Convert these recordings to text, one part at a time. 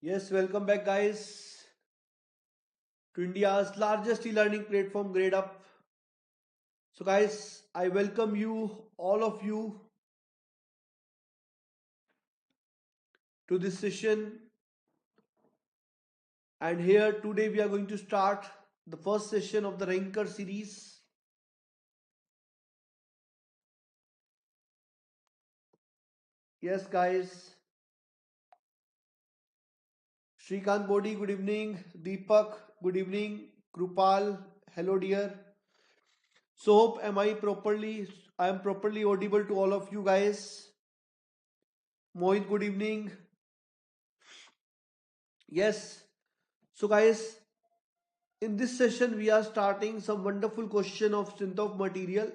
Yes, welcome back, guys, to India's largest e-learning platform, Gradeup. So, guys, I welcome you, all of you, to this session. And here today we are going to start the first session of the Ranker series. Yes, guys. Shrikant Bodhi, good evening. Deepak, good evening. Krupal, hello, dear. So, hope I am properly audible to all of you guys. Mohit, good evening. Yes. So, guys, in this session we are starting some wonderful question of strength of material,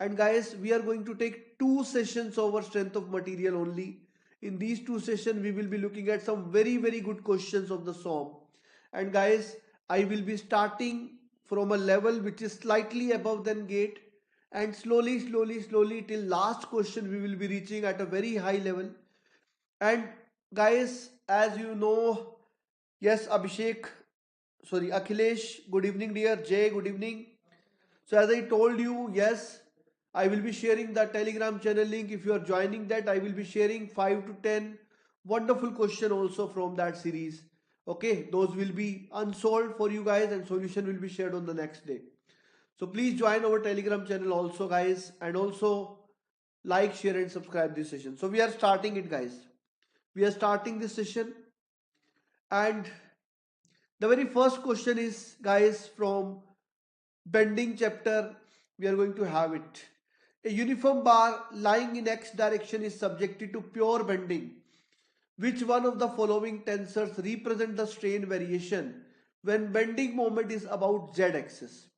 and guys, we are going to take two sessions over strength of material only. In these two sessions we will be looking at some very good questions of the SOM. And guys, I will be starting from a level which is slightly above than gate, and slowly till last question we will be reaching at a very high level. And guys, as you know, yes, Abhishek, sorry, Akhilesh, good evening, dear. Jay, good evening. So as I told you, yes, I will be sharing the Telegram channel link. If you are joining that, I will be sharing 5 to 10 wonderful question also from that series. Okay, those will be unsolved for you guys, and solution will be shared on the next day. So please join our Telegram channel also, guys, and also like, share and subscribe this session. So we are starting it, guys. We are starting this session, and the very first question is, guys, from bending chapter. We are going to have it. A uniform bar lying in x direction is subjected to pure bending. Which one of the following tensors represent the strain variation when bending moment is about z axis?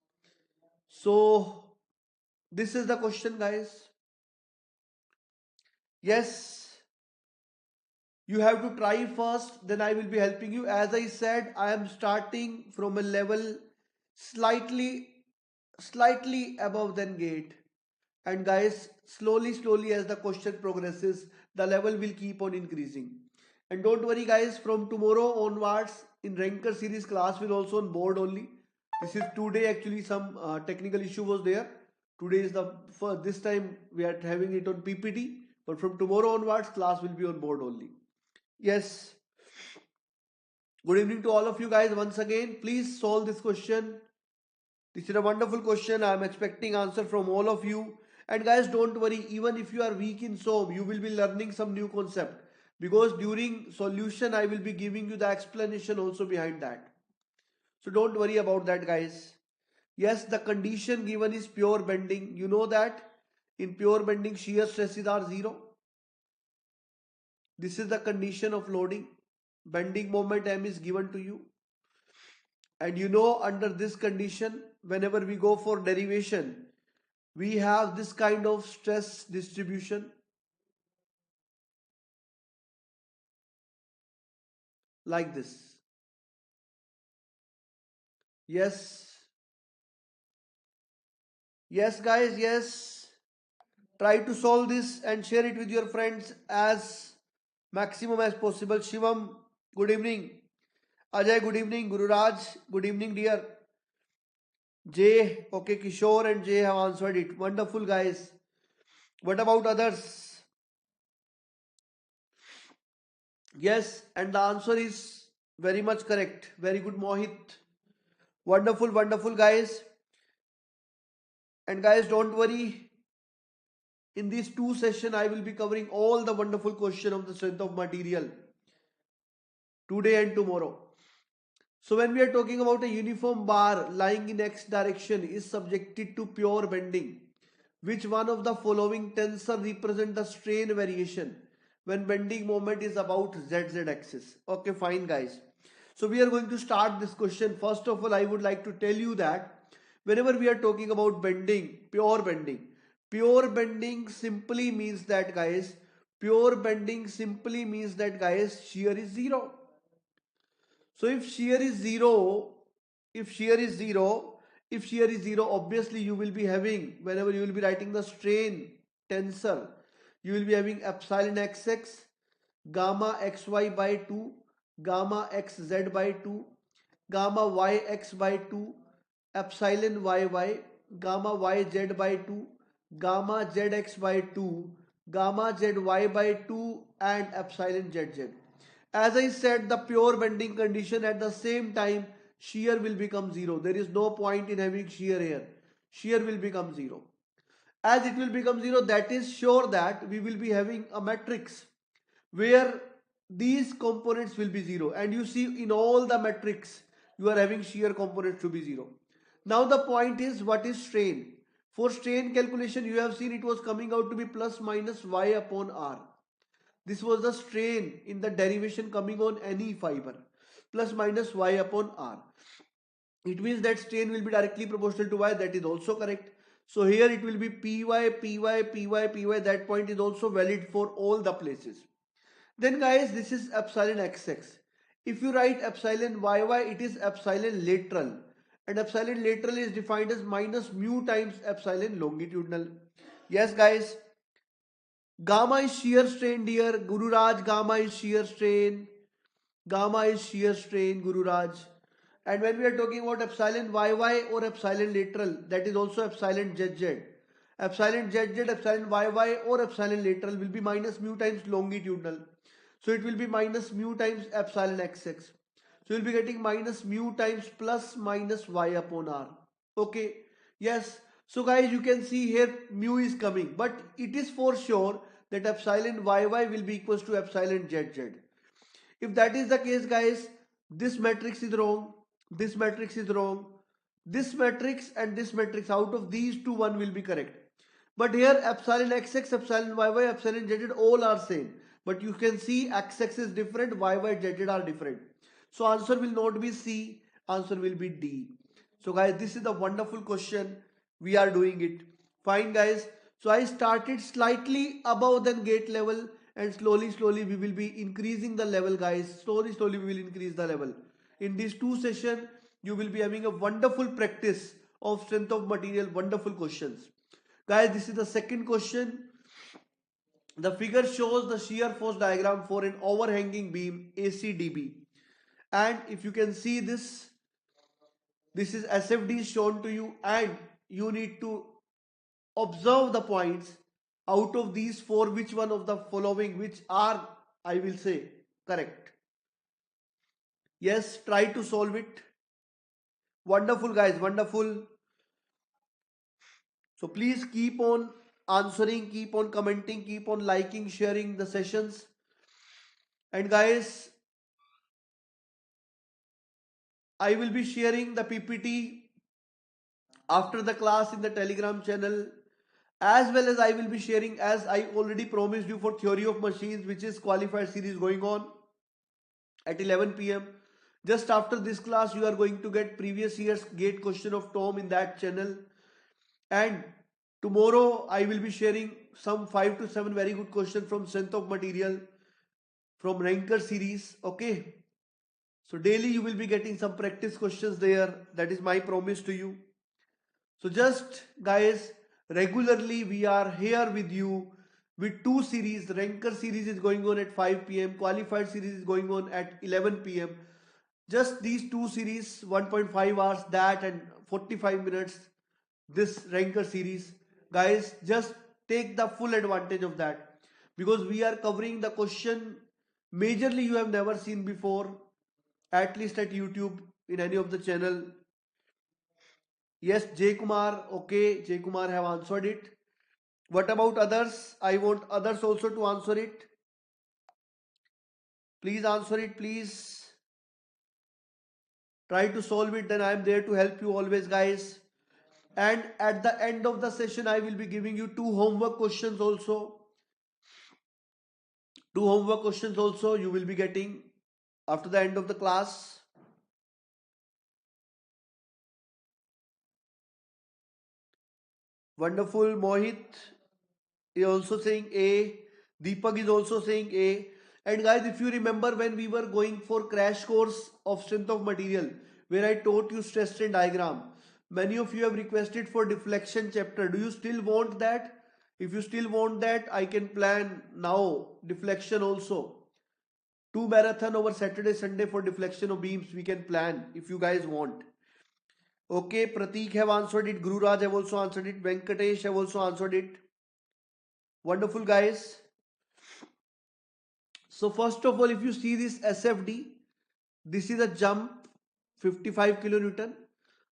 So this is the question, guys. Yes, you have to try first, then I will be helping you. As I said, I am starting from a level slightly above than gate. And guys, slowly as the question progresses, the level will keep on increasing. And don't worry, guys, from tomorrow onwards in Ranker series class will also on board only. This is today, actually some technical issue was there. Today is the first, this time we are having it on PPT, but from tomorrow onwards class will be on board only. Yes, good evening to all of you guys once again. Please solve this question. This is a wonderful question. I am expecting answer from all of you. And guys, don't worry, even if you are weak in SOM, you will be learning some new concept, because during solution I will be giving you the explanation also behind that. So don't worry about that, guys. Yes, the condition given is pure bending. You know that in pure bending shear stresses are zero. This is the condition of loading. Bending moment M is given to you. And you know, under this condition, whenever we go for derivation, we have this kind of stress distribution like this. Yes, yes, guys, yes. Try to solve this and share it with your friends as maximum as possible. Shivam, good evening. Ajay, good evening. Guru Raj, good evening, dear. Jay, okay, Kishore and Jay have answered it. Wonderful, guys. What about others? Yes, and the answer is very much correct. Very good, Mohit. Wonderful, guys. And guys, don't worry. In these two sessions, I will be covering all the wonderful question of the strength of material today and tomorrow. So when we are talking about a uniform bar lying in x direction is subjected to pure bending, which one of the following tensor represent the strain variation when bending moment is about z axis? Okay, fine, guys. So we are going to start this question. First of all, I would like to tell you that whenever we are talking about bending, pure bending simply means that, guys, shear is zero. So if shear is zero, obviously you will be having, whenever you will be writing the strain tensor, you will be having epsilon xx, gamma xy by 2, gamma x z by 2, gamma y x by 2, epsilon y y, gamma y z by 2, gamma z x by 2, gamma z y by 2 and epsilon z z. As I said, the pure bending condition at the same time shear will become 0. There is no point in having shear here. Shear will become 0. As it will become 0, that is sure that we will be having a matrix where these components will be 0, and you see in all the matrix you are having shear components to be 0. Now the point is, what is strain? For strain calculation you have seen it was coming out to be plus minus y upon r. This was the strain in the derivation coming on any fiber, plus minus y upon r. It means that strain will be directly proportional to y. That is also correct. So here it will be py, py, py, py. That point is also valid for all the places. Then guys, this is epsilon xx. If you write epsilon yy, it is epsilon lateral. And epsilon lateral is defined as minus mu times epsilon longitudinal. Yes guys. Gamma is shear strain, dear Guru Raj. Gamma is shear strain. Gamma is shear strain, Guru Raj. And when we are talking about epsilon yy or epsilon lateral, that is also epsilon zz. Epsilon zz, epsilon yy or epsilon lateral will be minus mu times longitudinal. So it will be minus mu times epsilon xx. So you will be getting minus mu times plus minus y upon r. Okay. Yes. So guys, you can see here mu is coming, but it is for sure that epsilon yy will be equals to epsilon zz. If that is the case guys, this matrix is wrong, this matrix is wrong, this matrix and this matrix, out of these two one will be correct. But here epsilon xx, epsilon yy, epsilon zz all are same. But you can see xx is different, yy, zz are different. So answer will not be C, answer will be D. So guys, this is the wonderful question. We are doing it. Fine guys. So I started slightly above than gate level, and slowly we will be increasing the level guys. Slowly we will increase the level. In these two sessions, you will be having a wonderful practice of strength of material, wonderful questions. Guys, this is the second question. The figure shows the shear force diagram for an overhanging beam ACDB. And if you can see this is SFD shown to you, and you need to observe the points out of these four, which one of the following which are, I will say, correct. Yes, try to solve it. Wonderful guys, wonderful. So please keep on answering, keep on commenting, keep on liking, sharing the sessions. And guys, I will be sharing the PPT after the class in the Telegram channel, as well as I will be sharing, as I already promised you, for theory of machines, which is qualified series going on at 11 p.m. Just after this class, you are going to get previous year's gate question of Tom in that channel. And tomorrow I will be sharing some 5 to 7 very good questions from strength of material from ranker series. Okay. So daily you will be getting some practice questions there. That is my promise to you. So just guys, regularly we are here with you with two series. Ranker series is going on at 5 p.m. Qualified series is going on at 11 p.m. Just these two series, 1.5 hours that and 45 minutes, this ranker series. Guys, just take the full advantage of that, because we are covering the question majorly you have never seen before, at least at YouTube, in any of the channel. Yes, J Kumar. Okay, J Kumar have answered it. What about others? I want others also to answer it. Please answer it, please. Try to solve it, then I am there to help you always, guys. And at the end of the session, I will be giving you two homework questions also. Two homework questions also you will be getting after the end of the class. Wonderful. Mohit is also saying A. Deepak is also saying A. And guys, if you remember when we were going for crash course of strength of material, where I taught you stress strain diagram, many of you have requested for deflection chapter. Do you still want that? If you still want that, I can plan now deflection also. Two marathon over Saturday, Sunday for deflection of beams we can plan if you guys want. Okay, Pratik have answered it. Guru Raj have also answered it. Venkatesh have also answered it. Wonderful, guys. So first of all, if you see this SFD, this is a jump 55 kilonewton.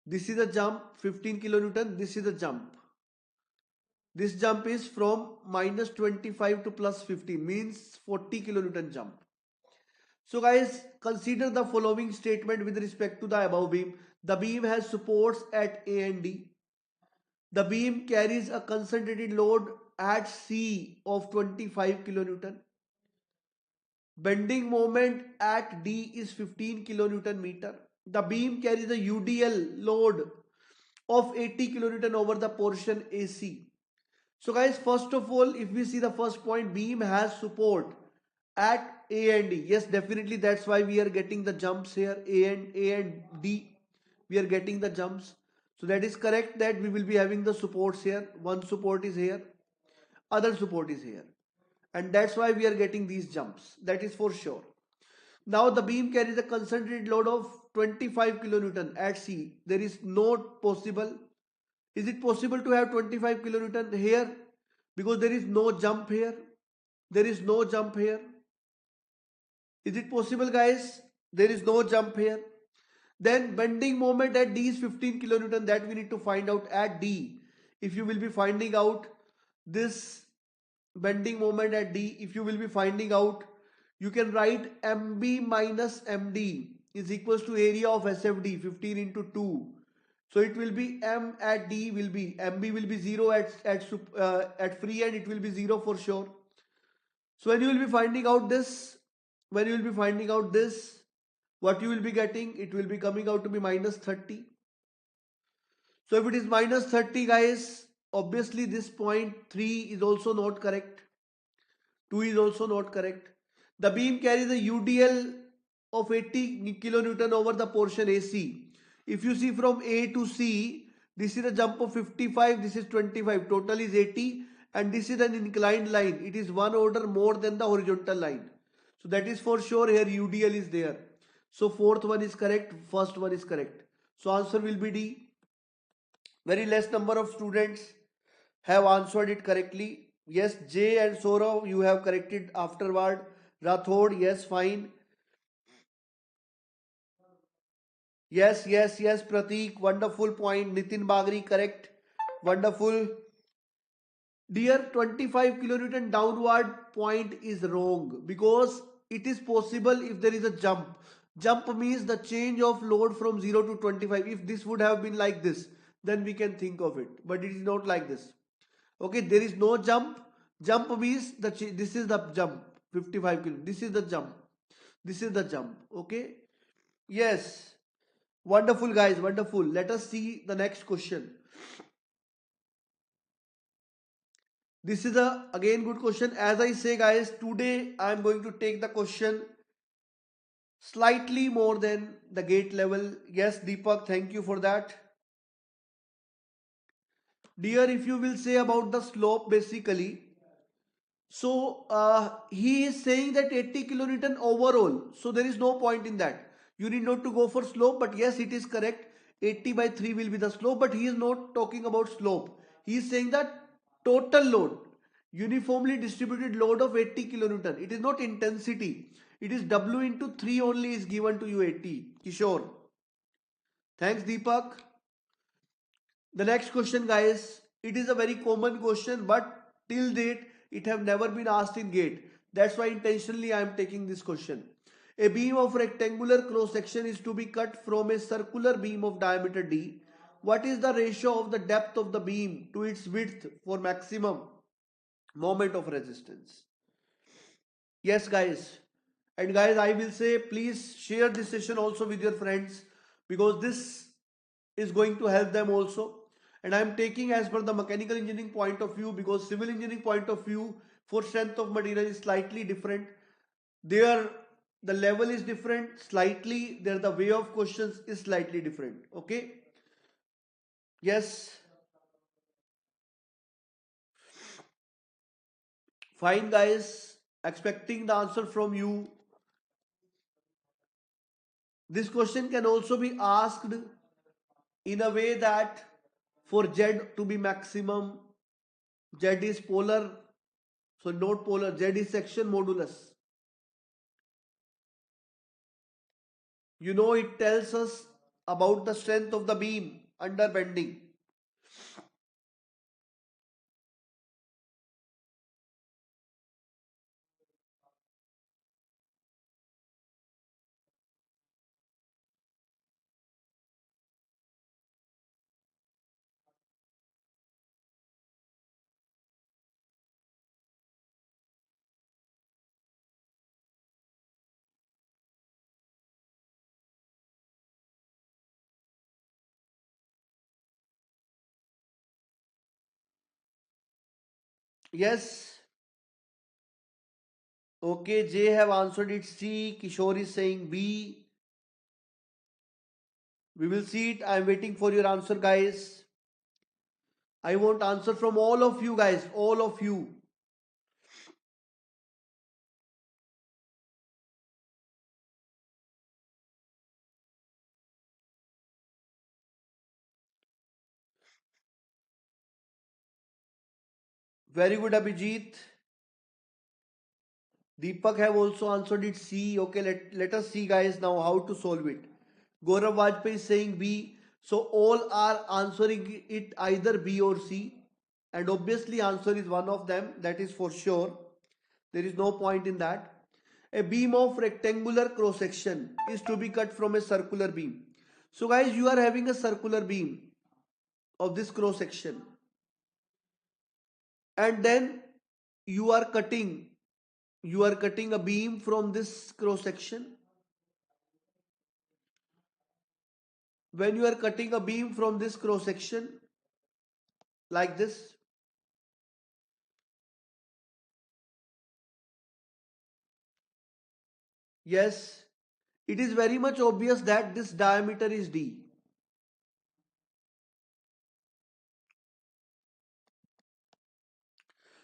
This is a jump 15 kilonewton. This is a jump. This jump is from minus 25 to plus 15, means 40 kilonewton jump. So guys, consider the following statement with respect to the above beam. The beam has supports at A and D. The beam carries a concentrated load at C of 25 kilonewton. Bending moment at D is 15 kilonewton meter. The beam carries a UDL load of 80 kilonewton over the portion AC. So guys, first of all, if we see the first point, beam has support at A and D. Yes, definitely that's why we are getting the jumps here. A and D, we are getting the jumps. So that is correct that we will be having the supports here. One support is here, other support is here. And that's why we are getting these jumps. That is for sure. Now the beam carries a concentrated load of 25 kilonewton at C. There is no possible. Is it possible to have 25 kilonewton here? Because there is no jump here. There is no jump here. Is it possible, guys? There is no jump here. Then bending moment at D is 15 kilonewton. That we need to find out at D. If you will be finding out this bending moment at D, if you will be finding out, you can write MB minus MD is equals to area of SFD 15 into 2. So it will be M at D will be MB will be 0 at free end, it will be 0 for sure. So when you will be finding out this, when you will be finding out this, what you will be getting, it will be coming out to be minus 30. So if it is minus 30, guys, obviously this point 3 is also not correct. 2 is also not correct. The beam carries a UDL of 80 kilonewton over the portion AC. If you see from A to C, this is a jump of 55, this is 25, total is 80, and this is an inclined line. It is one order more than the horizontal line. So that is for sure here UDL is there. So fourth one is correct, first one is correct. So answer will be D. Very less number of students have answered it correctly. Yes, J and Saurav, you have corrected afterward. Rathod, yes, fine. Yes, Pratik, wonderful point. Nitin Bagri, correct. Wonderful. Dear, 25 kilonewton downward point is wrong because it is possible if there is a jump. Jump means the change of load from 0 to 25. If this would have been like this, then we can think of it. But it is not like this. Okay, there is no jump. Jump means this is the jump. 55 kilo. This is the jump. This is the jump. Okay. Yes. Wonderful, guys. Wonderful. Let us see the next question. This is a again good question. As I say, guys, today I am going to take the question slightly more than the gate level. Yes, Deepak, thank you for that. Dear, if you will say about the slope, basically, so he is saying that 80 kilonewton overall. So there is no point in that. You need not to go for slope, but yes, it is correct. 80 by 3 will be the slope, but he is not talking about slope. He is saying that total load, uniformly distributed load of 80 kilonewton. It is not intensity. It is W into 3 only is given to you 80. Kishore. Thanks, Deepak. The next question, guys, it is a very common question, but till date it have never been asked in gate. That's why intentionally I am taking this question. A beam of rectangular cross section is to be cut from a circular beam of diameter D. What is the ratio of the depth of the beam to its width for maximum moment of resistance? Yes, guys. And guys, I will say please share this session also with your friends because this is going to help them also. And I am taking as per the mechanical engineering point of view because civil engineering point of view for strength of material is slightly different. There the level is different slightly. There the way of questions is slightly different. Okay. Yes. Fine, guys. Expecting the answer from you. This question can also be asked in a way that for Z to be maximum, Z is polar, so not polar, Z is section modulus. You know, it tells us about the strength of the beam under bending. Yes. Okay, J have answered it C. Kishore is saying B. We will see it. I am waiting for your answer, guys. I want answer from all of you guys. All of you. Very good, Abhijit. Deepak have also answered it C. Okay, let us see, guys, now how to solve it. Gaurav Vajpayee is saying B. So all are answering it either B or C. And obviously answer is one of them. That is for sure. There is no point in that. A beam of rectangular cross section is to be cut from a circular beam. So guys, you are having a circular beam of this cross section. And then you are cutting a beam from this cross section. When you are cutting a beam from this cross section like this, yes, it is very much obvious that this diameter is D.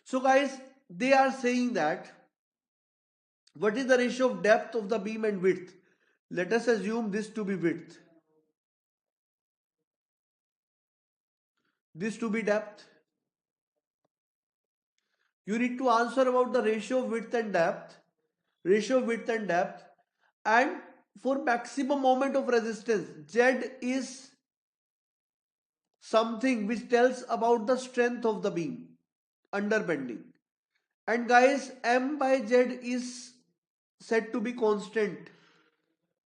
So guys, they are saying that what is the ratio of depth of the beam and width? Let us assume this to be width, this to be depth. You need to answer about the ratio of width and depth, and for maximum moment of resistance, Z is something which tells about the strength of the beam under bending. And guys, M by Z is said to be constant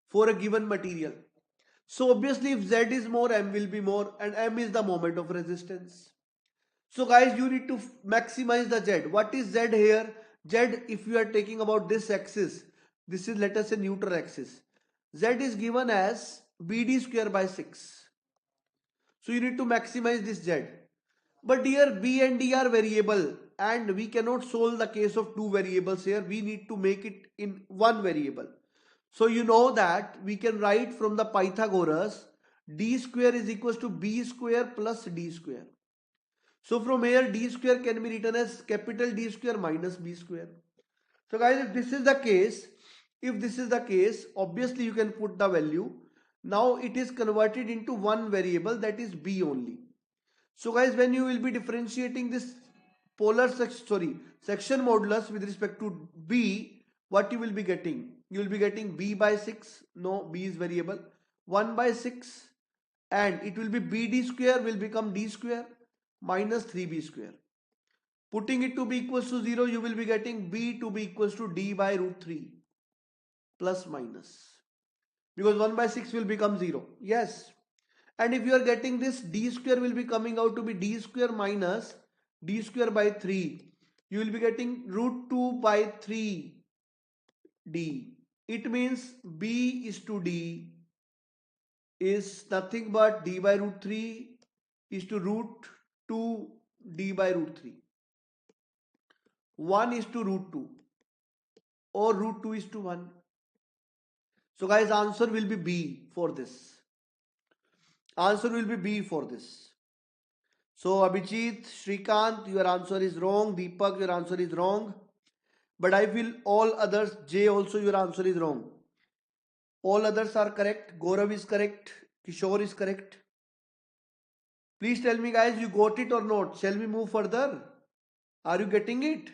for a given material. So obviously if Z is more, M will be more, and M is the moment of resistance. So guys, you need to maximize the Z. What is Z here? Z, if you are taking about this axis, this is, let us say, neutral axis. Z is given as BD square by 6. So you need to maximize this Z. But here B and D are variable and we cannot solve the case of two variables here. We need to make it in one variable. So you know that we can write from the Pythagoras D square is equals to B square plus D square. So from here D square can be written as capital D square minus B square. So guys, if this is the case, obviously you can put the value. Now it is converted into one variable, that is B only. So guys, when you will be differentiating this section modulus with respect to B, what you will be getting? You will be getting B by 6. No, B is variable. 1 by 6, and it will be BD square will become D square minus 3B square. Putting it to be equals to 0, you will be getting B to be equals to D by root 3 plus minus. Because 1 by 6 will become 0. Yes. And if you are getting this, D square will be coming out to be D square minus D square by 3. You will be getting root 2 by 3 D. It means B is to D is nothing but D by root 3 is to root 2 D by root 3. 1 is to root 2 or root 2 is to 1. So guys, answer will be B for this. Answer will be B for this. So Abhijit, Shrikant, your answer is wrong. Deepak, your answer is wrong. But I feel all others, J also, your answer is wrong. All others are correct. Gaurav is correct. Kishore is correct. Please tell me, guys, you got it or not? Shall we move further? Are you getting it?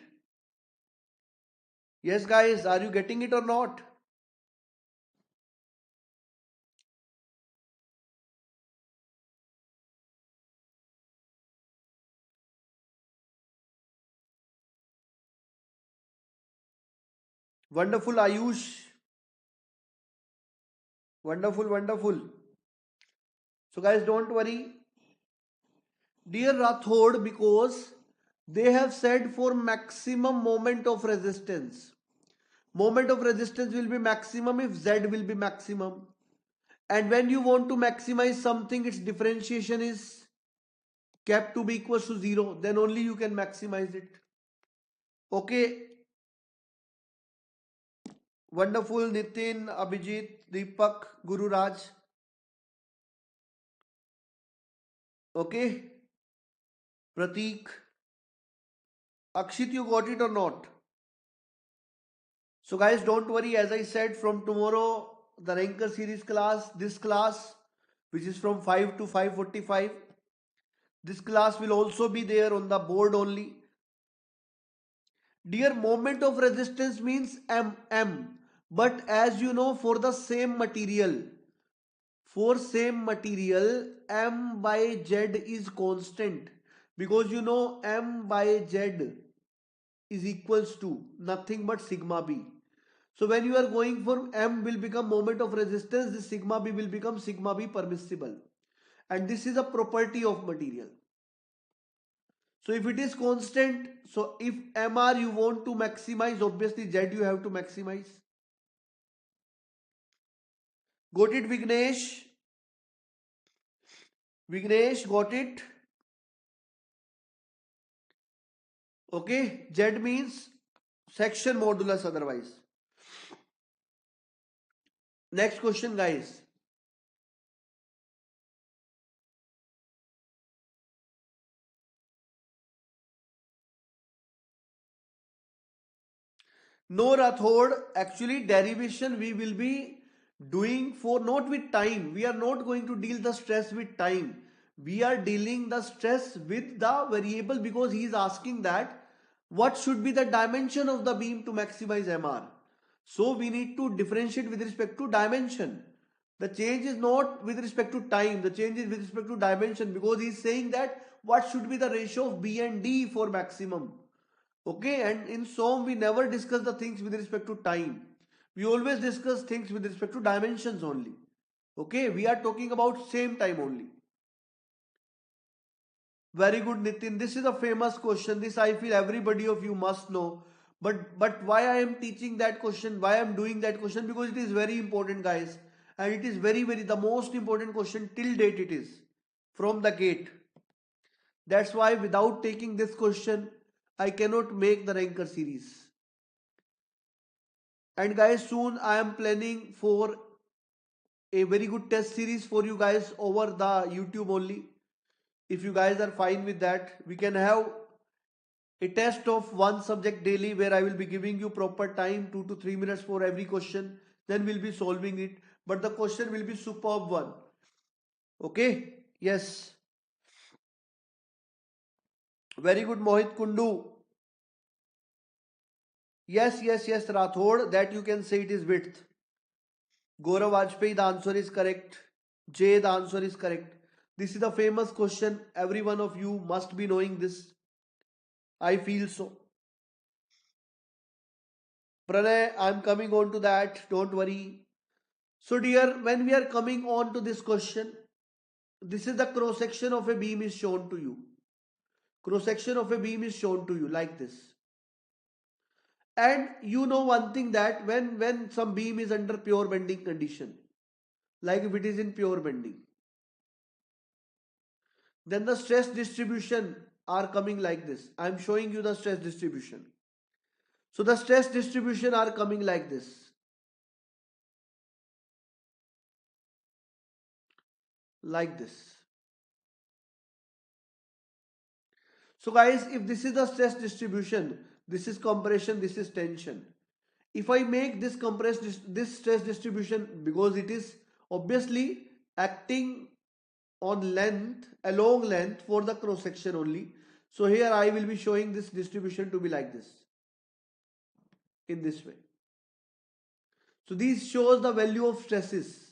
Yes, guys, are you getting it or not? Wonderful, Ayush. Wonderful, wonderful. So, guys, don't worry. Dear Rathod, because they have said for maximum moment of resistance. Moment of resistance will be maximum if Z will be maximum. And when you want to maximize something, its differentiation is kept to be equals to 0. Then only you can maximize it. Okay. Wonderful, Nitin, Abhijit, Deepak, Guru Raj. Okay. Pratik. Akshit, you got it or not? So guys, don't worry. As I said, from tomorrow, the Ranker series class, this class, which is from 5 to 5:45, this class will also be there on the board only. Dear, moment of resistance means M. But as you know, for the same material, M by Z is constant. Because you know M by Z is equals to nothing but sigma B. So when you are going for M will become moment of resistance, this sigma B will become sigma B permissible. And this is a property of material. So if it is constant, so if MR you want to maximize, obviously Z you have to maximize. Got it, Vignesh? Vignesh, got it? Okay, Z means section modulus otherwise. Next question, guys. No, Rathod, actually derivation we will be doing for not with time. We are not going to deal the stress with time. We are dealing the stress with the variable because he is asking that what should be the dimension of the beam to maximize MR. So we need to differentiate with respect to dimension. The change is not with respect to time. The change is with respect to dimension because he is saying that what should be the ratio of B and D for maximum. Okay, and in SOM we never discuss the things with respect to time. We always discuss things with respect to dimensions only. Okay, we are talking about same time only. Very good, Nitin. This is a famous question. This I feel everybody of you must know. But why I am teaching that question? Why I am doing that question? Because it is very important, guys. And it is very the most important question till date it is from the gate. That's why without taking this question, I cannot make the ranker series. And guys, soon I am planning for a very good test series for you guys over the YouTube only. If you guys are fine with that, we can have a test of one subject daily where I will be giving you proper time 2 to 3 minutes for every question. Then we'll be solving it. But the question will be superb one. Okay? Yes. Very good, Mohit Kundu. Yes, Rathod. That you can say it is width. Gaurav Vajpayee, the answer is correct. J, the answer is correct. This is a famous question. Every one of you must be knowing this. I feel so. Pranay, I'm coming on to that. Don't worry. So, dear, when we are coming on to this question, this is the cross section of a beam is shown to you. Cross section of a beam is shown to you like this. And you know one thing that when some beam is under pure bending condition, like if it is in pure bending, then the stress distribution are coming like this. I am showing you the stress distribution. So the stress distribution are coming like this. Like this. So guys, if this is the stress distribution, this is compression, this is tension. If I make this this stress distribution, because it is obviously acting on length, along length for the cross section only. So here I will be showing this distribution to be like this, in this way. So this shows the value of stresses.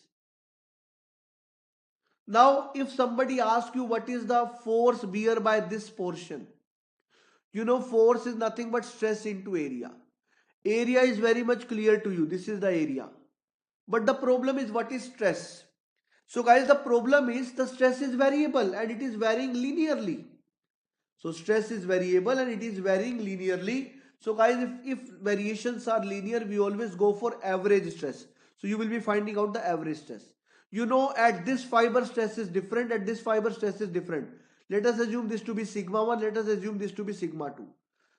Now if somebody asks you what is the force bear by this portion, you know force is nothing but stress into area. Area is very much clear to you, this is the area. But the problem is, what is stress? So guys, the problem is the stress is variable and it is varying linearly. So stress is variable and it is varying linearly. So guys, if variations are linear, we always go for average stress. So you will be finding out the average stress. You know, at this fiber stress is different, at this fiber stress is different. Let us assume this to be sigma 1, let us assume this to be sigma 2.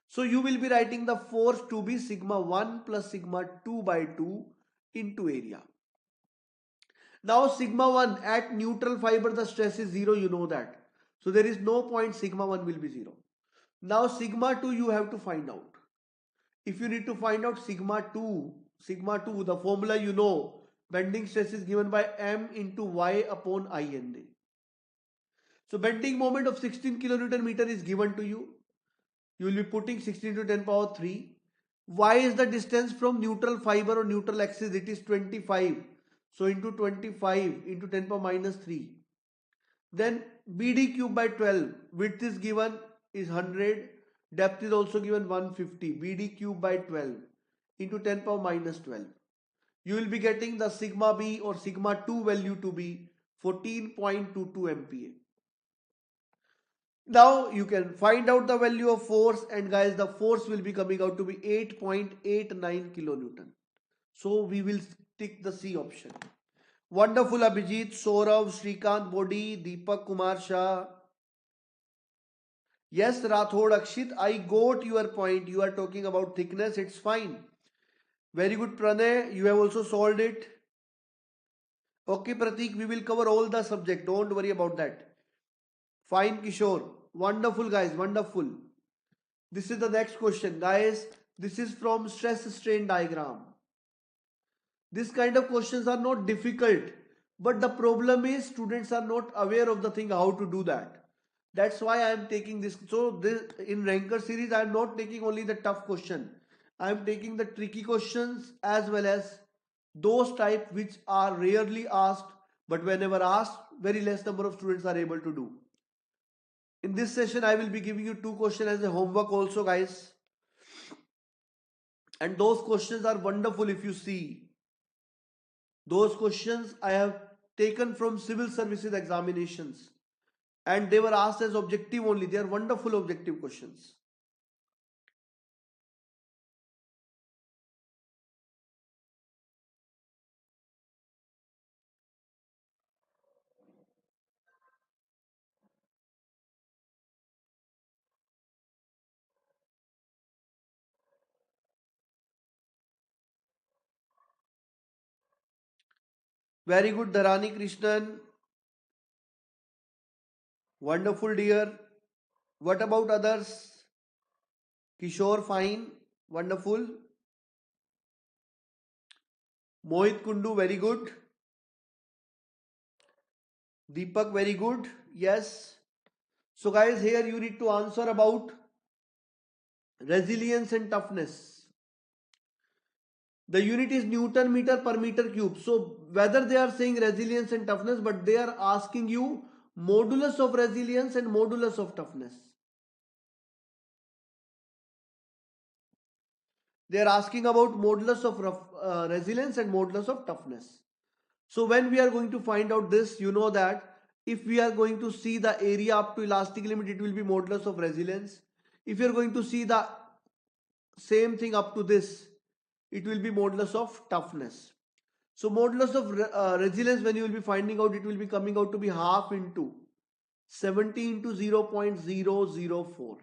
So you will be writing the force to be sigma 1 plus sigma 2 by 2 into area. Now sigma 1 at neutral fiber the stress is 0, you know that. So there is no point sigma 1 will be 0. Now sigma 2 you have to find out. If you need to find out sigma 2, the formula you know, bending stress is given by m into y upon INA. So bending moment of 16 kilonewton meter is given to you. You will be putting 16 to 10 power 3. Y is the distance from neutral fiber or neutral axis, it is 25. So into 25 into 10 power minus 3. Then BD cube by 12, width is given is 100, depth is also given 150, BD cube by 12 into 10 power minus 12. You will be getting the sigma B or sigma 2 value to be 14.22 MPa. Now you can find out the value of force, and guys, the force will be coming out to be 8.89 kilonewton. So we will tick the C option. Wonderful Abhijit, Saurav, Shrikant Bodi, Deepak Kumar Shah. Yes, Rathod Akshit, I got your point. You are talking about thickness, it's fine. Very good Pranay, you have also solved it. Okay Pratik, we will cover all the subject, don't worry about that. Fine Kishore, wonderful guys, wonderful. This is the next question guys. This is from stress strain diagram. This kind of questions are not difficult, but the problem is students are not aware of the thing how to do that. That's why I am taking this. So this, in ranker series I am not taking only the tough question. I am taking the tricky questions as well as those type which are rarely asked, but whenever asked, very less number of students are able to do. In this session I will be giving you 2 questions as a homework also guys. And those questions are wonderful. If you see, those questions I have taken from civil services examinations and they were asked as objective only. They are wonderful objective questions. Very good Dharani Krishnan. Wonderful dear. What about others? Kishore fine. Wonderful. Mohit Kundu very good. Deepak very good. Yes. So guys, here you need to answer about resilience and toughness. The unit is Newton meter per meter cube. So whether they are saying resilience and toughness, but they are asking you modulus of resilience and modulus of toughness. They are asking about modulus of resilience and modulus of toughness. So when we are going to find out this, you know that if we are going to see the area up to elastic limit, it will be modulus of resilience. If you are going to see the same thing up to this, it will be modulus of toughness. So modulus of resilience, when you will be finding out, it will be coming out to be half into 70 into 0.004.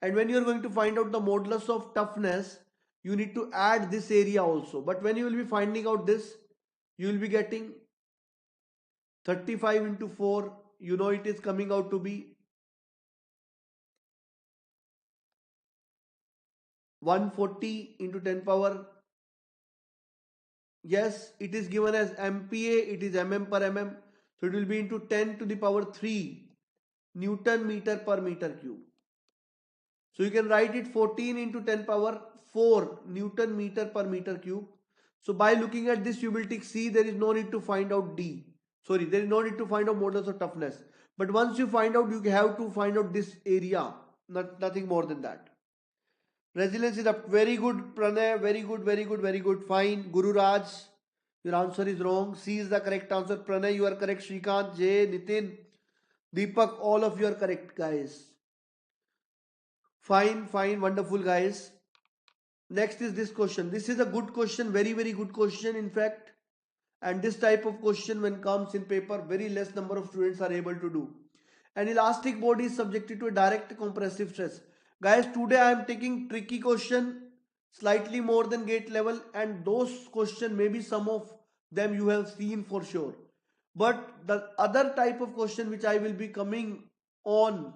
And when you are going to find out the modulus of toughness, you need to add this area also. But when you will be finding out this, you will be getting 35 into 4. You know it is coming out to be 140 into 10 power Yes, it is given as MPa, it is mm per mm. So it will be into 10 to the power 3 Newton meter per meter cube. So you can write it 14 into 10 power 4 Newton meter per meter cube. So by looking at this, you will see there is no need to find out D. Sorry, there is no need to find out modulus of toughness. But once you find out, you have to find out this area, nothing more than that. Resilience is up. Very good, Pranay. Very good, very good, very good. Fine. Guru Raj, your answer is wrong. C is the correct answer. Pranay, you are correct. Shrikant, Jay, Nitin, Deepak, all of you are correct, guys. Fine, fine, wonderful, guys. Next is this question. This is a good question, very, very good question, in fact. And this type of question, when comes in paper, very less number of students are able to do. An elastic body is subjected to a direct compressive stress. Guys, today I am taking tricky question, slightly more than gate level, and those question maybe some of them you have seen for sure. But the other type of question which I will be coming on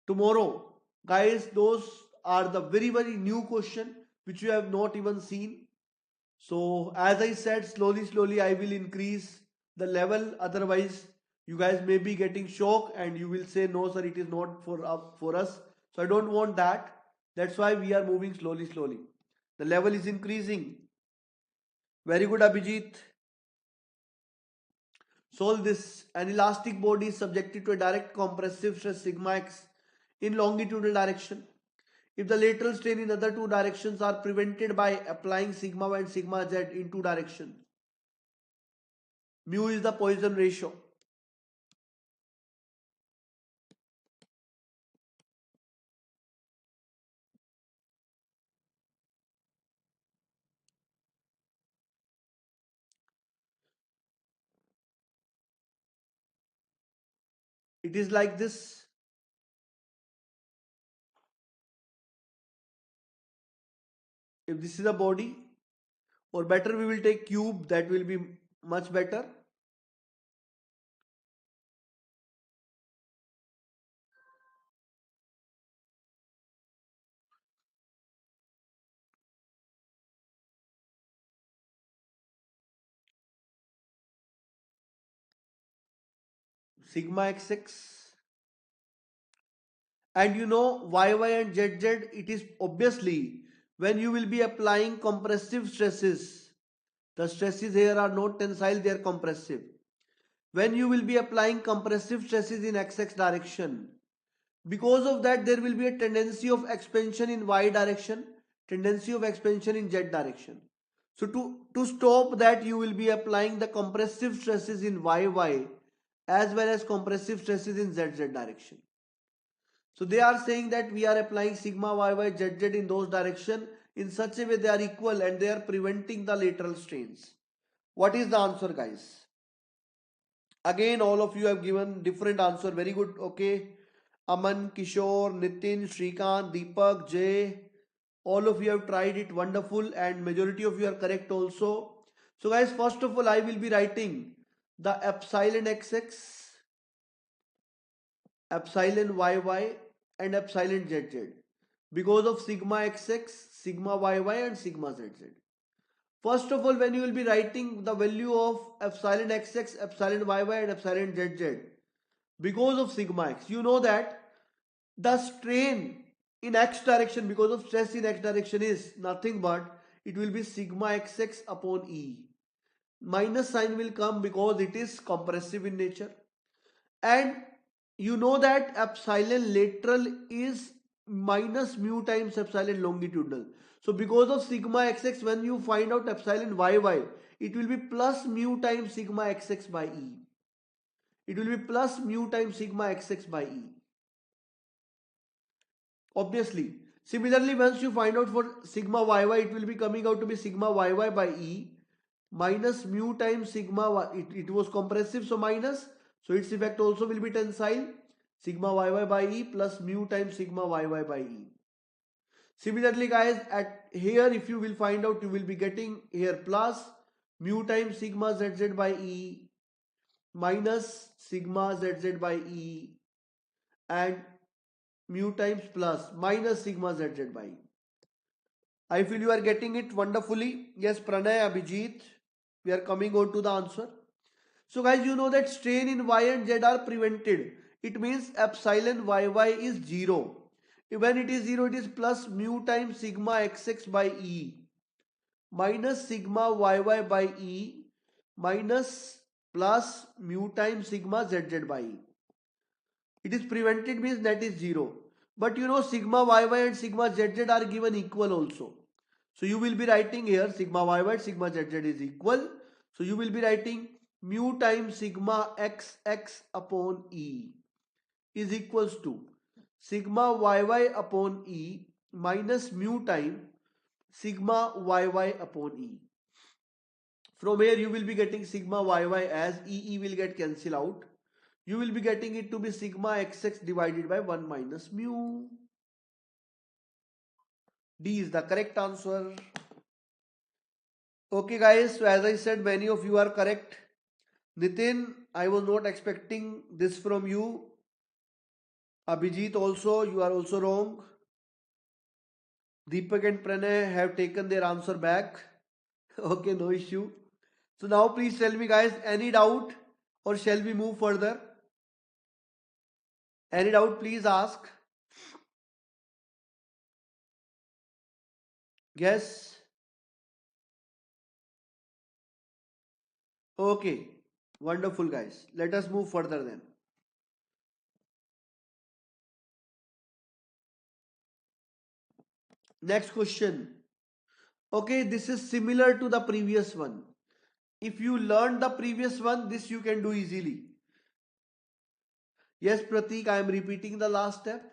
tomorrow, guys, those are the very, very new question which you have not even seen. So as I said, slowly I will increase the level. Otherwise, you guys may be getting shocked and you will say, no, sir, it is not for us. So I don't want that. That's why we are moving slowly. The level is increasing. Very good, Abhijit. Solve this. An elastic body is subjected to a direct compressive stress sigma x in longitudinal direction. If the lateral strain in other two directions are prevented by applying sigma y and sigma z in two directions. Mu is the Poisson ratio. It is like this. If this is a body, or better we will take cube, that will be much better. Sigma xx. And you know yy and zz, it is obviously when you will be applying compressive stresses. The stresses here are not tensile, they are compressive. When you will be applying compressive stresses in xx direction, because of that there will be a tendency of expansion in y direction, tendency of expansion in z direction. So to stop that, you will be applying the compressive stresses in yy as well as compressive stresses in zz direction. So they are saying that we are applying sigma yy zz in those direction in such a way they are equal and they are preventing the lateral strains. What is the answer, guys? Again, all of you have given different answer. Very good. Okay. Aman, Kishore, Nitin, Shrikant, Deepak, Jay. All of you have tried it. Wonderful. And majority of you are correct also. So guys, first of all, I will be writing the epsilon xx, epsilon yy and epsilon zz because of sigma xx, sigma yy and sigma zz. First of all, when you will be writing the value of epsilon xx, epsilon yy and epsilon zz because of sigma x, you know that the strain in x direction because of stress in x direction is nothing but it will be sigma xx upon E. Minus sign will come because it is compressive in nature. And you know that epsilon lateral is minus mu times epsilon longitudinal. So because of sigma xx, when you find out epsilon yy, it will be plus mu times sigma xx by E. It will be plus mu times sigma xx by E. Obviously. Similarly, once you find out for sigma yy, it will be coming out to be sigma yy by E minus mu times sigma y. It was compressive, so minus. So its effect also will be tensile. Sigma yy by E plus mu times sigma yy by E. Similarly, guys, at here if you will find out, you will be getting here plus mu times sigma zz by E minus sigma zz by E and mu times plus minus sigma zz by E. I feel you are getting it wonderfully. Yes, Pranay, Abhijit. We are coming on to the answer. So guys, you know that strain in y and z are prevented. It means epsilon yy is 0. When it is 0, it is plus mu times sigma xx by E minus sigma yy by E minus plus mu times sigma zz by E. It is prevented means that is 0. But you know sigma yy and sigma zz are given equal also. So you will be writing here sigma yy and sigma zz is equal. So you will be writing mu times sigma xx upon E is equals to sigma yy upon E minus mu time sigma yy upon E. From here you will be getting sigma yy as E will get cancelled out. You will be getting it to be sigma xx divided by 1 minus mu. D is the correct answer. Okay guys, so as I said, many of you are correct. Nitin, I was not expecting this from you. Abhijit also, you are also wrong. Deepak and Pranay have taken their answer back. Okay, no issue. So now please tell me guys, any doubt or shall we move further? Any doubt, please ask. Yes. Okay. Wonderful guys. Let us move further then. Next question. Okay, this is similar to the previous one. If you learned the previous one, this you can do easily. Yes, Pratik, I am repeating the last step.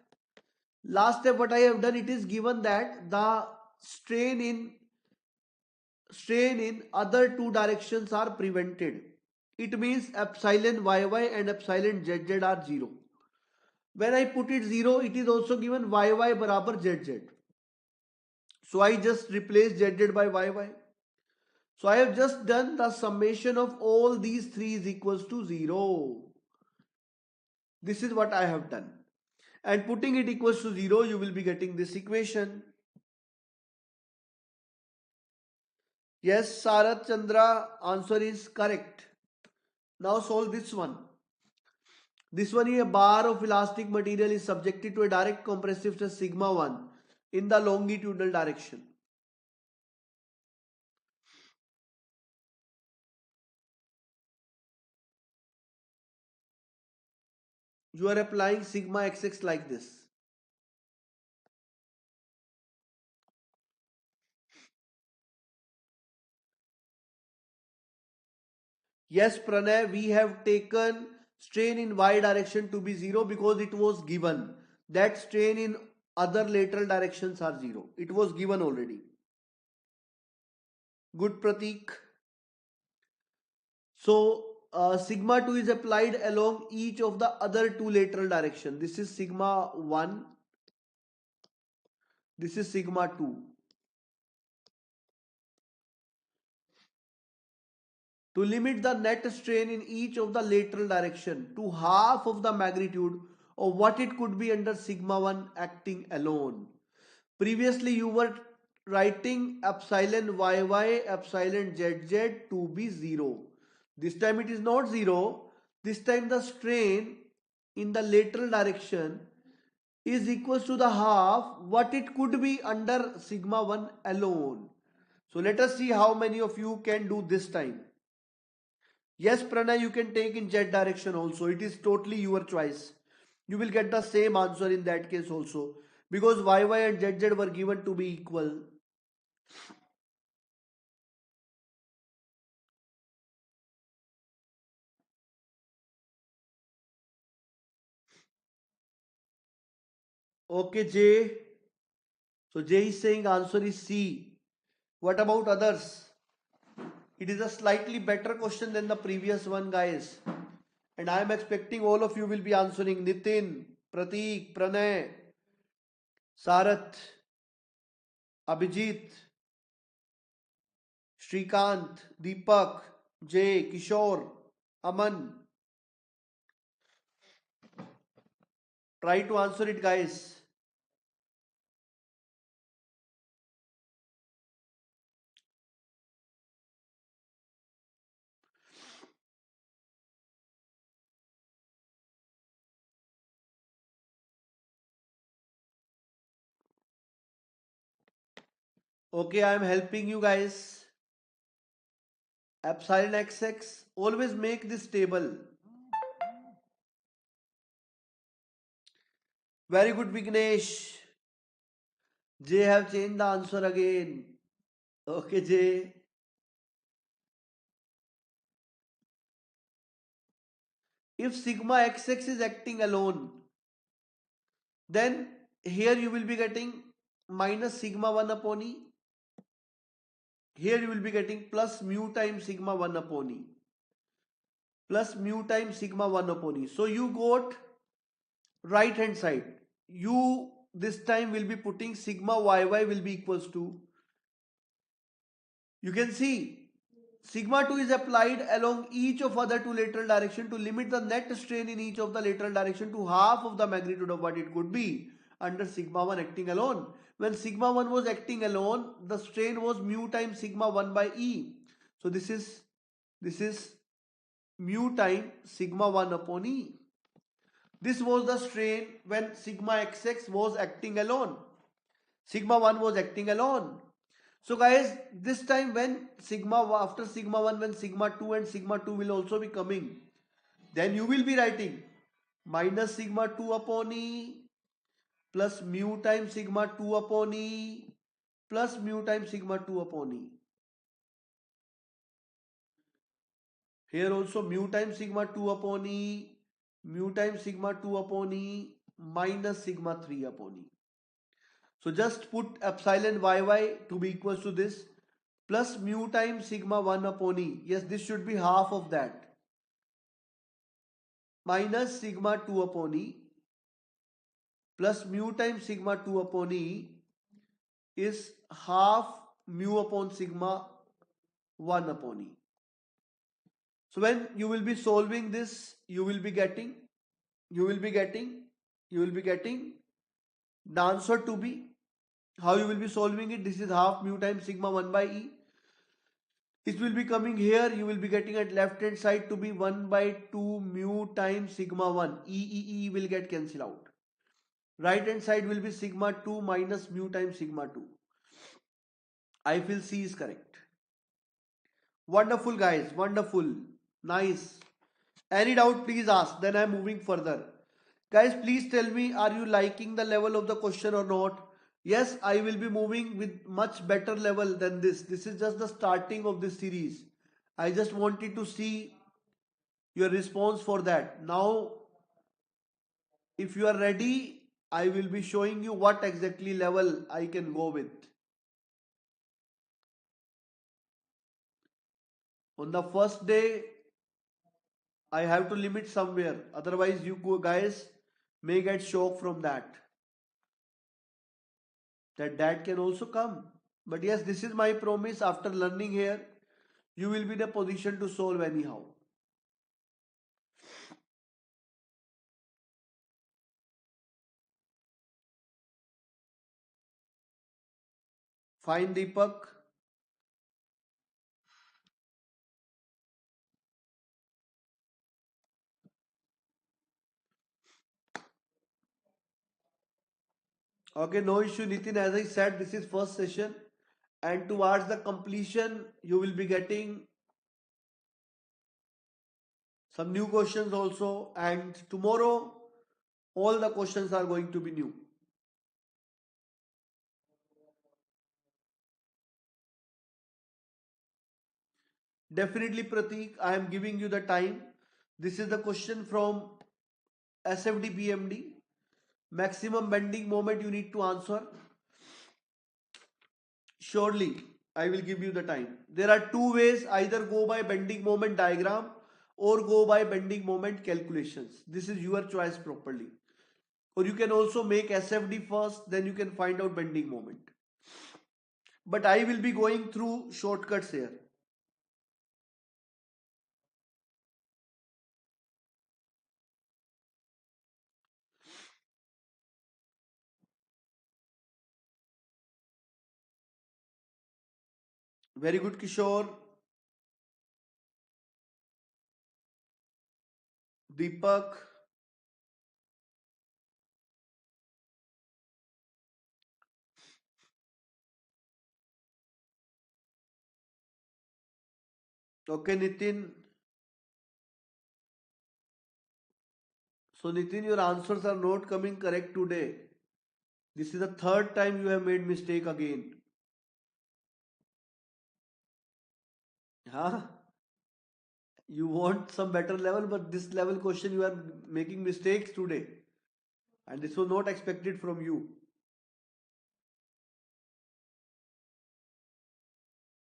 Last step what I have done, it is given that the strain in other two directions are prevented. It means epsilon yy and epsilon zz are 0. When I put it 0, it is also given yy barabar zz. So I just replace zz by yy. So I have just done the summation of all these three is equals to 0. This is what I have done. And putting it equals to 0, you will be getting this equation. Yes, Sarath Chandra, answer is correct. Now solve this one. This one is a bar of elastic material is subjected to a direct compressive stress sigma 1 in the longitudinal direction. You are applying sigma xx like this. Yes, Pranay, we have taken strain in y direction to be 0 because it was given. That strain in other lateral directions are 0. It was given already. Good, Pratik. So, sigma 2 is applied along each of the other two lateral direction. This is sigma 1. This is sigma 2. To limit the net strain in each of the lateral direction to half of the magnitude of what it could be under sigma 1 acting alone. Previously you were writing epsilon yy, epsilon zz to be 0. This time it is not 0. This time the strain in the lateral direction is equals to the half what it could be under sigma 1 alone. So let us see how many of you can do this time. Yes, Pranay, you can take in Z direction also. It is totally your choice. You will get the same answer in that case also. Because YY and ZZ were given to be equal. Okay, J. So J is saying answer is C. What about others? It is a slightly better question than the previous one, guys. And I am expecting all of you will be answering. Nitin, Pratik, Pranay, Sarath, Abhijit, Shrikant, Deepak, Jay, Kishore, Aman. Try to answer it, guys. Okay, I am helping you guys. Epsilon xx. Always make this table. Very good, Vignesh. J have changed the answer again. Okay, J. If sigma xx is acting alone, then here you will be getting minus sigma 1 upon E. Here you will be getting plus mu times sigma 1 upon E. Plus mu times sigma 1 upon E. So you got right hand side. You this time will be putting sigma yy will be equals to, you can see sigma 2 is applied along each of other two lateral direction to limit the net strain in each of the lateral direction to half of the magnitude of what it could be under sigma 1 acting alone. When sigma 1 was acting alone, the strain was mu times sigma 1 by E. So this is mu time sigma 1 upon E. This was the strain when sigma xx was acting alone. Sigma 1 was acting alone. So guys, this time when sigma after sigma 1, when sigma 2 and sigma 2 will also be coming, then you will be writing minus sigma 2 upon E plus mu times sigma 2 upon E plus mu times sigma 2 upon E. Here also mu times sigma 2 upon E, mu times sigma 2 upon E minus sigma 3 upon E. So just put epsilon yy to be equals to this plus mu times sigma 1 upon E. Yes, this should be half of that. Minus sigma 2 upon E plus mu times sigma 2 upon E is half mu upon sigma 1 upon E. So when you will be solving this, you will be getting the answer to be, how you will be solving it. This is half mu times sigma 1 by E. It will be coming here. You will be getting at left hand side to be 1 by 2 mu times sigma 1. E will get cancelled out. Right hand side will be sigma 2 minus mu times sigma 2. I feel C is correct. Wonderful guys. Wonderful. Nice. Any doubt please ask. Then I am moving further. Guys, please tell me, are you liking the level of the question or not? Yes, I will be moving with much better level than this. This is just the starting of this series. I just wanted to see your response for that. Now, if you are ready, I will be showing you what exactly level I can go with. On the first day, I have to limit somewhere. Otherwise, you guys may get shock from that. That can also come. But yes, this is my promise. After learning here, you will be in a position to solve anyhow. Fine, Deepak. Okay, no issue, Nitin. As I said, this is first session, and towards the completion, you will be getting some new questions also. And tomorrow, all the questions are going to be new. Definitely, Pratik, I am giving you the time. This is the question from SFD PMD. Maximum bending moment you need to answer. Surely, I will give you the time. There are two ways, either go by bending moment diagram or go by bending moment calculations. This is your choice properly. Or you can also make SFD first, then you can find out bending moment. But I will be going through shortcuts here. Very good, Kishore. Deepak. Okay, Nitin. So Nitin, your answers are not coming correct today. This is the third time you have made mistake again. Huh? You want some better level, but this level question you are making mistakes today. And this was not expected from you.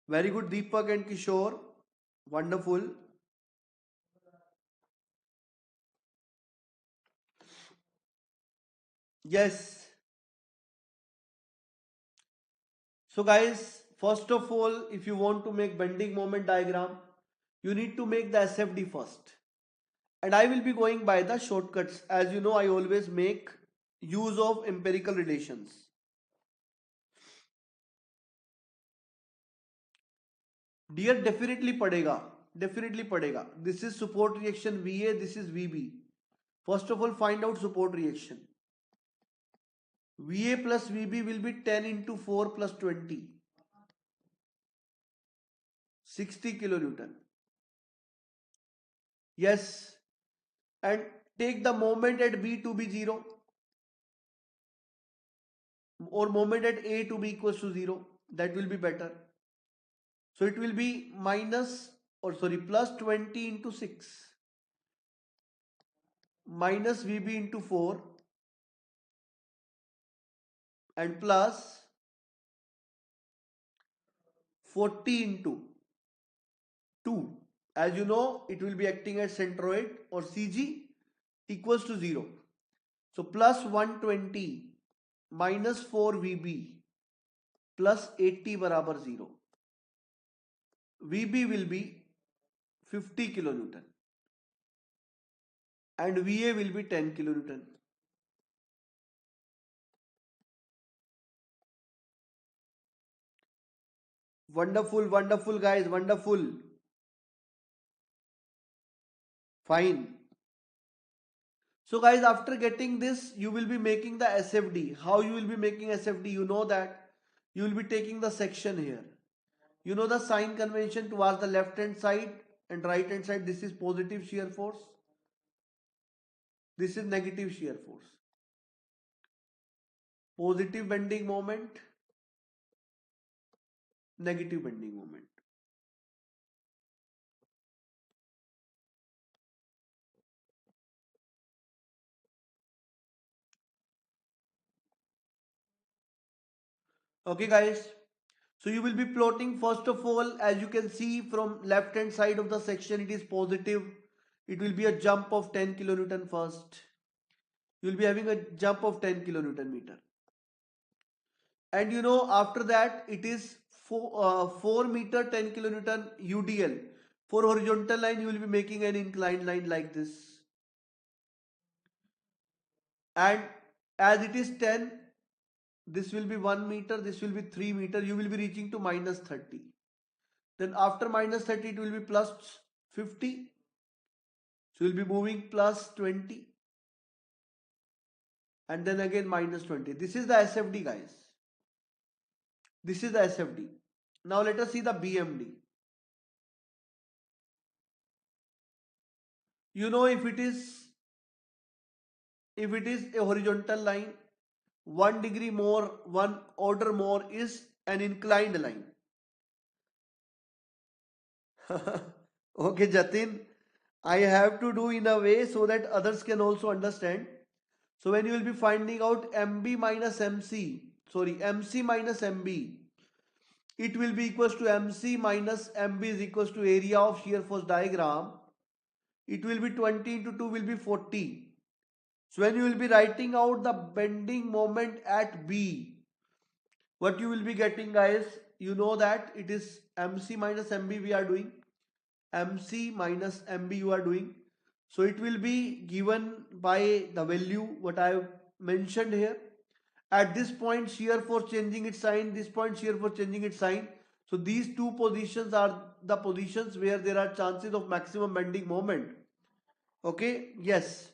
Very good, Deepak and Kishore. Wonderful. Yes. So guys, first of all, if you want to make bending moment diagram, you need to make the SFD first. And I will be going by the shortcuts. As you know, I always make use of empirical relations. Dear, definitely padega. Definitely padega. This is support reaction VA, this is VB. First of all, find out support reaction. VA plus VB will be 10 into 4 plus 20. 60 kilonewton. Yes. And take the moment at B to be 0 or moment at A to be equals to 0. That will be better. So it will be minus or sorry plus 20 into 6 minus VB into 4 and plus 40 into 2. As you know, it will be acting as centroid or CG equals to 0. So plus 120 minus 4 VB plus 80 barabar 0. VB will be 50 kilonewton and VA will be 10 kilonewton. Wonderful, wonderful guys, wonderful. Fine. So guys, after getting this, you will be making the SFD. How you will be making SFD? You know that you will be taking the section here. You know the sign convention towards the left hand side and right hand side. This is positive shear force. This is negative shear force. Positive bending moment, negative bending moment. Okay guys. So you will be plotting first of all, as you can see from left hand side of the section, it is positive. It will be a jump of 10 kilonewton first. You will be having a jump of 10 kilonewton meter. And you know after that it is 4 meter 10 kilonewton UDL. For horizontal line you will be making an inclined line like this. And as it is 10, this will be 1 meter, this will be 3 meter, you will be reaching to minus 30. Then after minus 30 it will be plus 50. So you'll be moving plus 20 and then again minus 20. This is the SFD guys. This is the SFD. Now let us see the BMD. You know if it is a horizontal line, 1 degree more, 1 order more is an inclined line. Okay, Jatin, I have to do in a way so that others can also understand. So when you will be finding out MB minus MC, sorry, MC minus MB, it will be equals to MC minus MB is equals to area of shear force diagram. It will be 20 into 2 will be 40. So when you will be writing out the bending moment at B, what you will be getting guys, you know that it is MC minus MB we are doing. MC minus MB you are doing. So it will be given by the value what I have mentioned here. At this point shear force changing its sign, this point shear force changing its sign. So these two positions are the positions where there are chances of maximum bending moment. Okay, yes.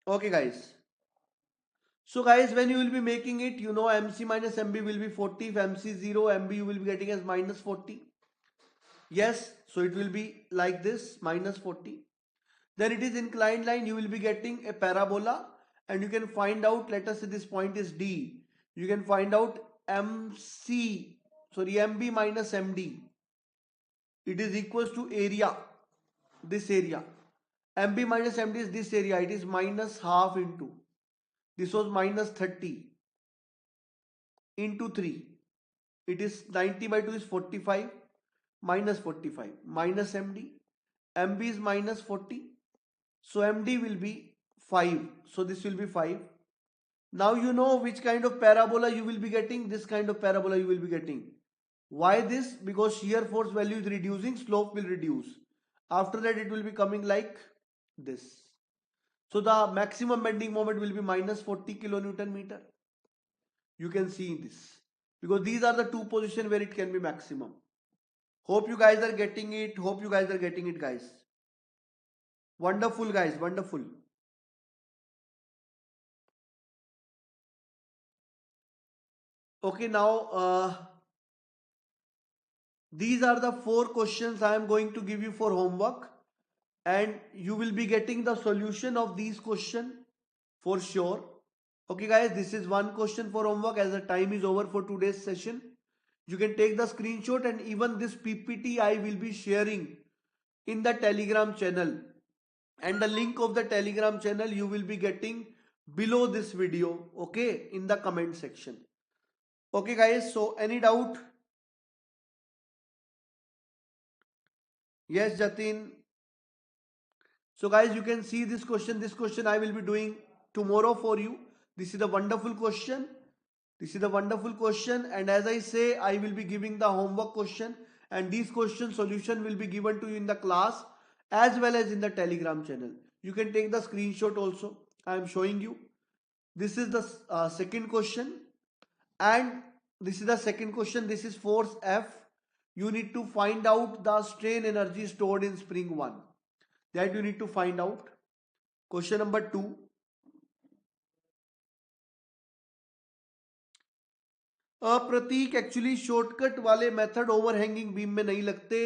Okay guys. So guys, when you will be making it, you know MC minus MB will be 40. If MC is 0, MB you will be getting as minus 40. Yes, so it will be like this, minus 40. Then it is inclined line, you will be getting a parabola, and you can find out, let us say this point is D. You can find out MB minus MD. It is equals to area, this area. MB minus MD is this area, it is minus half into. This was minus 30 into 3. It is 90 by 2 is 45, minus 45, minus MD. MB is minus 40. So MD will be 5. So this will be 5. Now you know which kind of parabola you will be getting. This kind of parabola you will be getting. Why this? Because shear force value is reducing, slope will reduce. After that it will be coming like this. So the maximum bending moment will be minus 40 kilonewton meter. You can see this. Because these are the two positions where it can be maximum. Hope you guys are getting it. Hope you guys are getting it, guys. Wonderful, guys. Wonderful. Okay, now these are the 4 questions I am going to give you for homework, and you will be getting the solution of these questions for sure. Okay guys, this is one question for homework as the time is over for today's session. You can take the screenshot, and even this PPT I will be sharing in the Telegram channel, and the link of the Telegram channel you will be getting below this video, okay, in the comment section. Okay guys, so any doubt? Yes, Jatin. So guys, you can see this question. This question I will be doing tomorrow for you. This is a wonderful question. This is a wonderful question, and as I say, I will be giving the homework question, and these question solution will be given to you in the class as well as in the Telegram channel. You can take the screenshot also. I am showing you. This is the second question, and this is the second question. This is force F. You need to find out the strain energy stored in spring 1. That you need to find out. Question number 2. Prateek actually shortcut वाले method overhanging beam में नहीं लगते,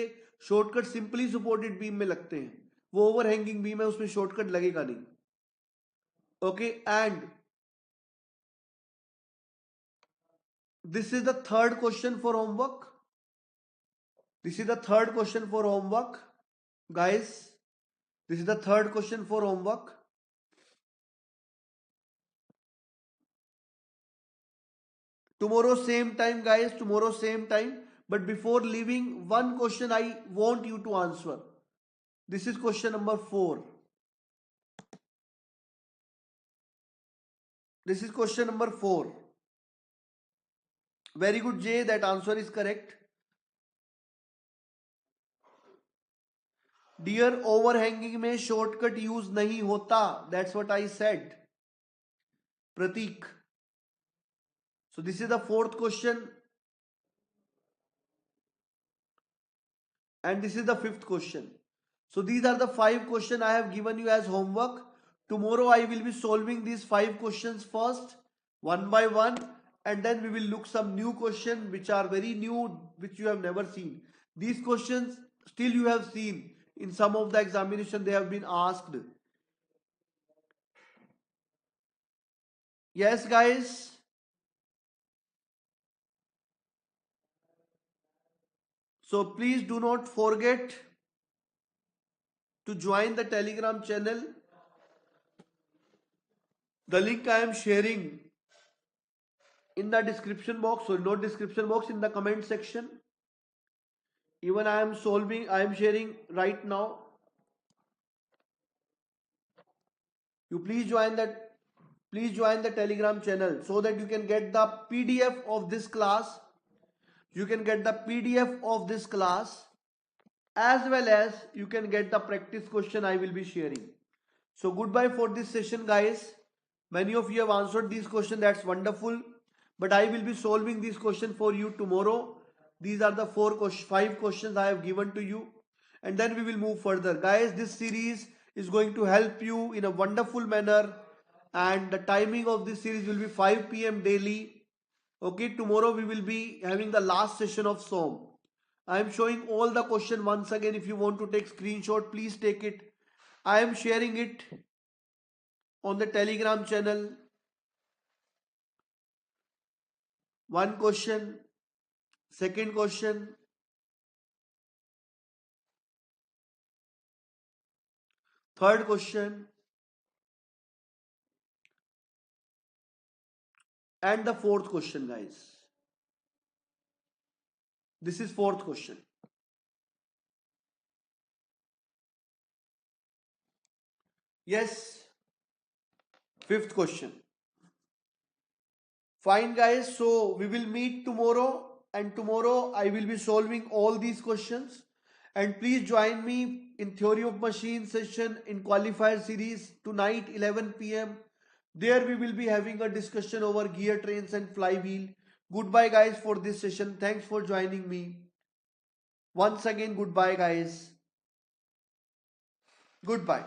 shortcut simply supported beam में लगते हैं. वो overhanging beam है, उसमें शॉर्टकट लगेगा नहीं. Okay, and this is the third question for homework. This is the third question for homework guys. This is the third question for homework. Tomorrow same time guys, tomorrow same time, but before leaving, one question I want you to answer. This is question number 4. This is question number 4. Very good Jay, that answer is correct. Dear, overhanging में shortcut use नहीं होता. That's what I said. Pratik. So this is the 4th question. And this is the 5th question. So these are the 5 questions I have given you as homework. Tomorrow I will be solving these 5 questions first, one by one. And then we will look some new questions which are very new, which you have never seen. These questions still you have seen. In some of the examination they have been asked. Yes guys. So please do not forget to join the Telegram channel. The link I am sharing in the description box, or not description box, in the comment section. Even I am sharing right now. You please join the Telegram channel so that you can get the PDF of this class. You can get the PDF of this class, as well as you can get the practice question I will be sharing. So goodbye for this session guys. Many of you have answered these questions, that's wonderful. But I will be solving these questions for you tomorrow. These are the 5 questions I have given to you. And then we will move further. Guys, this series is going to help you in a wonderful manner. and the timing of this series will be 5 p.m. daily. Okay, tomorrow we will be having the last session of SOM. I am showing all the question once again. If you want to take screenshot, please take it. I am sharing it on the Telegram channel. One question, second question, third question, and the fourth question, guys. This is fourth question. Yes, fifth question. Fine, guys. So we will meet tomorrow, and tomorrow I will be solving all these questions. And please join me in Theory of Machine session in Qualifier series tonight 11 p.m. There we will be having a discussion over gear trains and flywheel. Goodbye, guys, for this session. Thanks for joining me. Once again, goodbye, guys. Goodbye.